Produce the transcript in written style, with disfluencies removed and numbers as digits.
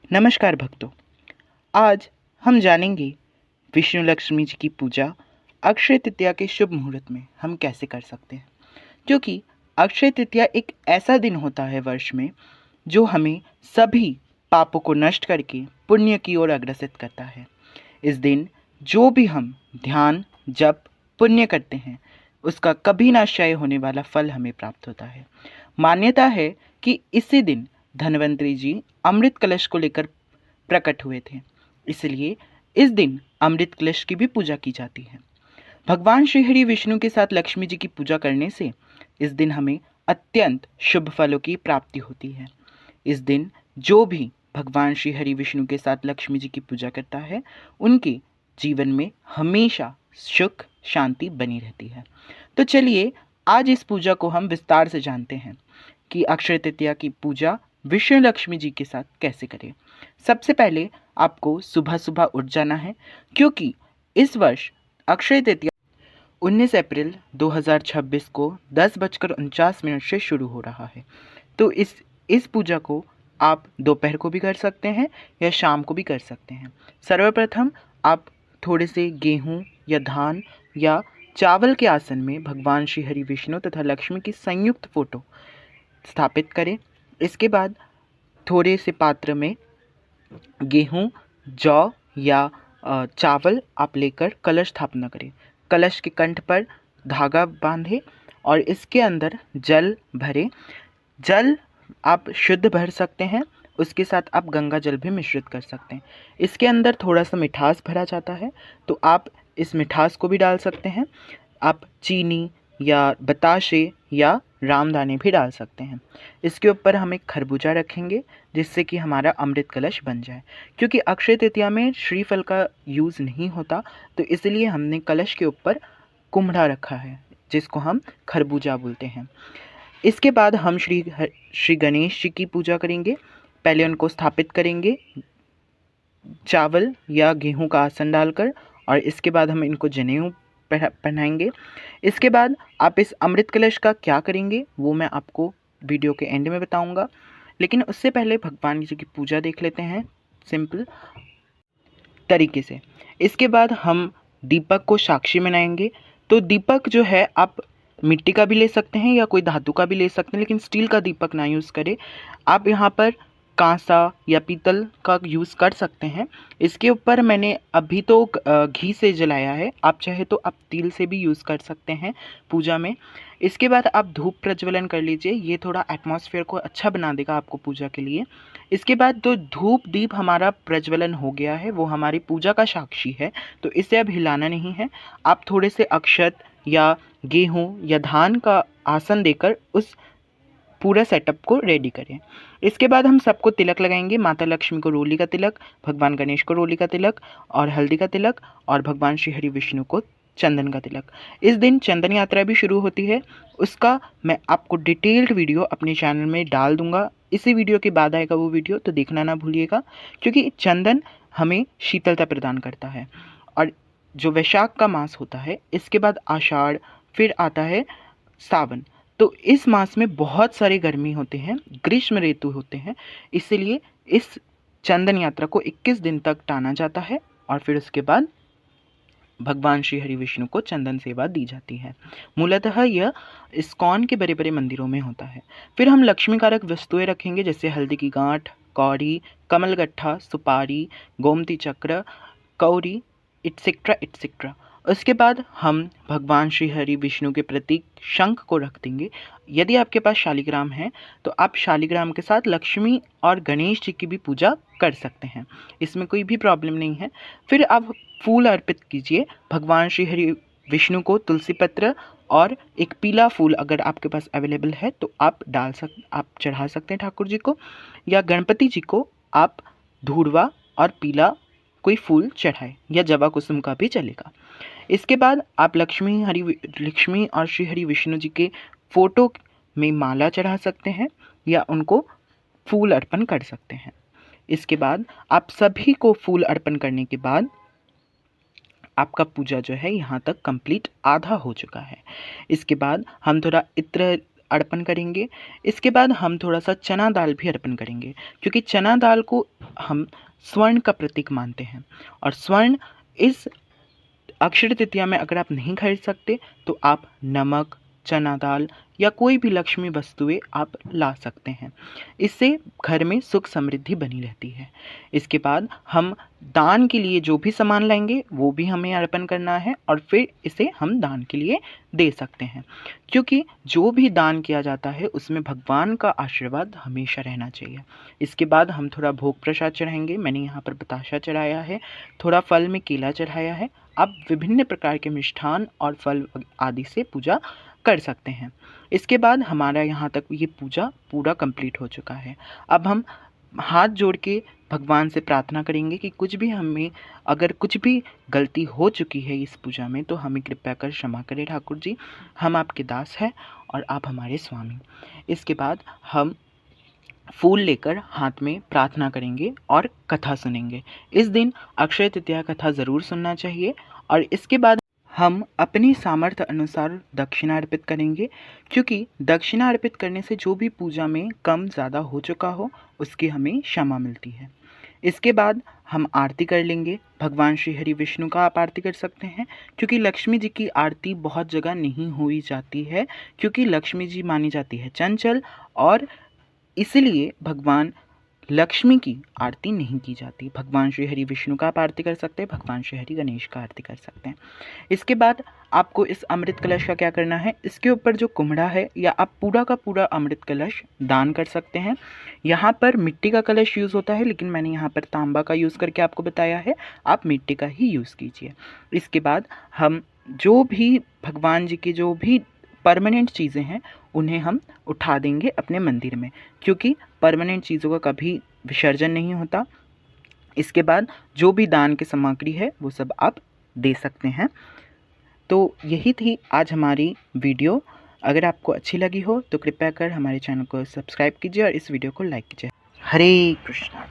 नमस्कार भक्तों। आज हम जानेंगे विष्णु लक्ष्मी जी की पूजा अक्षय तृतीया के शुभ मुहूर्त में हम कैसे कर सकते हैं। क्योंकि अक्षय तृतीया एक ऐसा दिन होता है वर्ष में जो हमें सभी पापों को नष्ट करके पुण्य की ओर अग्रसित करता है। इस दिन जो भी हम ध्यान जप पुण्य करते हैं उसका कभी ना क्षय होने वाला फल हमें प्राप्त होता है। मान्यता है कि इसी दिन धन्वंतरी जी अमृत कलश को लेकर प्रकट हुए थे, इसलिए इस दिन अमृत कलश की भी पूजा की जाती है। भगवान श्री हरि विष्णु के साथ लक्ष्मी जी की पूजा करने से इस दिन हमें अत्यंत शुभ फलों की प्राप्ति होती है। इस दिन जो भी भगवान श्री हरि विष्णु के साथ लक्ष्मी जी की पूजा करता है उनके जीवन में हमेशा सुख शांति बनी रहती है। तो चलिए आज इस पूजा को हम विस्तार से जानते हैं कि अक्षय तृतीया की पूजा विष्णु लक्ष्मी जी के साथ कैसे करें। सबसे पहले आपको सुबह सुबह उठ जाना है, क्योंकि इस वर्ष अक्षय तृतीया 19 अप्रैल 2026 को 10:49 से शुरू हो रहा है। तो इस पूजा को आप दोपहर को भी कर सकते हैं या शाम को भी कर सकते हैं। सर्वप्रथम आप थोड़े से गेहूं या धान या चावल के आसन में भगवान श्री हरि विष्णु तथा लक्ष्मी की संयुक्त फोटो स्थापित करें। इसके बाद थोड़े से पात्र में गेहूं, जौ या चावल आप लेकर कलश स्थापना करें। कलश के कंठ पर धागा बांधें और इसके अंदर जल भरें। जल आप शुद्ध भर सकते हैं, उसके साथ आप गंगा जल भी मिश्रित कर सकते हैं। इसके अंदर थोड़ा सा मिठास भरा जाता है, तो आप इस मिठास को भी डाल सकते हैं। आप चीनी या बताशे या रामदाने भी डाल सकते हैं। इसके ऊपर हम एक खरबूजा रखेंगे जिससे कि हमारा अमृत कलश बन जाए। क्योंकि अक्षय तृतीया में श्रीफल का यूज़ नहीं होता, तो इसलिए हमने कलश के ऊपर कुम्हड़ा रखा है जिसको हम खरबूजा बोलते हैं। इसके बाद हम श्री गणेश जी की पूजा करेंगे। पहले उनको स्थापित करेंगे चावल या गेहूं का आसन डालकर, और इसके बाद हम इनको जनेऊ पहनाएंगे। इसके बाद आप इस अमृत कलश का क्या करेंगे वो मैं आपको वीडियो के एंड में बताऊंगा, लेकिन उससे पहले भगवान जी की पूजा देख लेते हैं सिंपल तरीके से। इसके बाद हम दीपक को साक्षी मनाएंगे। तो दीपक जो है आप मिट्टी का भी ले सकते हैं या कोई धातु का भी ले सकते हैं, लेकिन स्टील का दीपक ना यूज़ करें। आप यहाँ पर कांसा या पीतल का यूज़ कर सकते हैं। इसके ऊपर मैंने अभी तो घी से जलाया है, आप चाहे तो आप तिल से भी यूज़ कर सकते हैं पूजा में। इसके बाद आप धूप प्रज्वलन कर लीजिए, ये थोड़ा एटमॉस्फेयर को अच्छा बना देगा आपको पूजा के लिए। इसके बाद जो धूप दीप हमारा प्रज्वलन हो गया है वो हमारी पूजा का साक्षी है, तो इसे अब हिलाना नहीं है। आप थोड़े से अक्षत या गेहूं या धान का आसन देकर उस पूरा सेटअप को रेडी करें। इसके बाद हम सबको तिलक लगाएंगे। माता लक्ष्मी को रोली का तिलक, भगवान गणेश को रोली का तिलक और हल्दी का तिलक, और भगवान श्री हरि विष्णु को चंदन का तिलक। इस दिन चंदन यात्रा भी शुरू होती है, उसका मैं आपको डिटेल्ड वीडियो अपने चैनल में डाल दूंगा। इसी वीडियो के बाद आएगा वो वीडियो, तो देखना ना भूलिएगा। क्योंकि चंदन हमें शीतलता प्रदान करता है। और जो वैशाख का मास होता है, इसके बाद आषाढ़, फिर आता है सावन। तो इस मास में बहुत सारी गर्मी होते हैं, ग्रीष्म ऋतु होते हैं, इसीलिए इस चंदन यात्रा को 21 दिन तक टाना जाता है और फिर उसके बाद भगवान श्री हरि विष्णु को चंदन सेवा दी जाती है। मूलतः यह इस्कॉन के बड़े बड़े मंदिरों में होता है। फिर हम लक्ष्मी कारक वस्तुएं रखेंगे, जैसे हल्दी की गांठ, कौड़ी, कमलगट्ठा, सुपारी, गोमती चक्र, कौड़ी, इट्सेट्रा इट्सेट्रा। उसके बाद हम भगवान श्री हरि विष्णु के प्रतीक शंख को रख देंगे। यदि आपके पास शालिग्राम है तो आप शालिग्राम के साथ लक्ष्मी और गणेश जी की भी पूजा कर सकते हैं, इसमें कोई भी प्रॉब्लम नहीं है। फिर आप फूल अर्पित कीजिए भगवान श्री हरि विष्णु को। तुलसी पत्र और एक पीला फूल अगर आपके पास अवेलेबल है तो आप चढ़ा सकते हैं ठाकुर जी को, या गणपति जी को आप धूर्वा और पीला कोई फूल चढ़ाए, या जवा कुसुम का भी चलेगा। इसके बाद आप लक्ष्मी और श्री हरि विष्णु जी के फोटो में माला चढ़ा सकते हैं या उनको फूल अर्पण कर सकते हैं। इसके बाद आप सभी को फूल अर्पण करने के बाद आपका पूजा जो है यहाँ तक कंप्लीट आधा हो चुका है। इसके बाद हम थोड़ा इत्र अर्पण करेंगे। इसके बाद हम थोड़ा सा चना दाल भी अर्पण करेंगे, क्योंकि चना दाल को हम स्वर्ण का प्रतीक मानते हैं। और स्वर्ण इस अक्षय तृतीया में अगर आप नहीं खरीद सकते तो आप नमक, चना दाल या कोई भी लक्ष्मी वस्तुएं आप ला सकते हैं। इससे घर में सुख समृद्धि बनी रहती है। इसके बाद हम दान के लिए जो भी सामान लाएंगे वो भी हमें अर्पण करना है और फिर इसे हम दान के लिए दे सकते हैं, क्योंकि जो भी दान किया जाता है उसमें भगवान का आशीर्वाद हमेशा रहना चाहिए। इसके बाद हम थोड़ा भोग प्रसाद चढ़ाएंगे। मैंने यहाँ पर बताशा चढ़ाया है, थोड़ा फल में केला चढ़ाया है। आप विभिन्न प्रकार के मिष्ठान और फल आदि से पूजा कर सकते हैं। इसके बाद हमारा यहाँ तक ये पूजा पूरा कंप्लीट हो चुका है। अब हम हाथ जोड़ के भगवान से प्रार्थना करेंगे कि कुछ भी हमें अगर कुछ भी गलती हो चुकी है इस पूजा में तो हमें कृपया कर क्षमा करें ठाकुर जी, हम आपके दास हैं और आप हमारे स्वामी। इसके बाद हम फूल लेकर हाथ में प्रार्थना करेंगे और कथा सुनेंगे। इस दिन अक्षय तृतीया कथा ज़रूर सुनना चाहिए। और इसके बाद हम अपनी सामर्थ्य अनुसार दक्षिणा अर्पित करेंगे, क्योंकि दक्षिणा अर्पित करने से जो भी पूजा में कम ज़्यादा हो चुका हो उसकी हमें क्षमा मिलती है। इसके बाद हम आरती कर लेंगे। भगवान श्री हरि विष्णु का आप आरती कर सकते हैं, क्योंकि लक्ष्मी जी की आरती बहुत जगह नहीं हुई जाती है, क्योंकि लक्ष्मी जी मानी जाती है चंचल और इसलिए भगवान लक्ष्मी की आरती नहीं की जाती। भगवान श्री हरि विष्णु का आप आरती कर सकते हैं, भगवान श्री हरि गणेश का आरती कर सकते हैं। इसके बाद आपको इस अमृत कलश का क्या करना है, इसके ऊपर जो कुम्हड़ा है या आप पूरा का पूरा अमृत कलश दान कर सकते हैं। यहाँ पर मिट्टी का कलश यूज़ होता है, लेकिन मैंने यहाँ पर तांबा का यूज़ करके आपको बताया है, आप मिट्टी का ही यूज़ कीजिए। इसके बाद हम जो भी भगवान जी की जो भी परमानेंट चीज़ें हैं उन्हें हम उठा देंगे अपने मंदिर में, क्योंकि परमानेंट चीज़ों का कभी विसर्जन नहीं होता। इसके बाद जो भी दान की सामग्री है वो सब आप दे सकते हैं। तो यही थी आज हमारी वीडियो। अगर आपको अच्छी लगी हो तो कृपया कर हमारे चैनल को सब्सक्राइब कीजिए और इस वीडियो को लाइक कीजिए। हरे कृष्णा।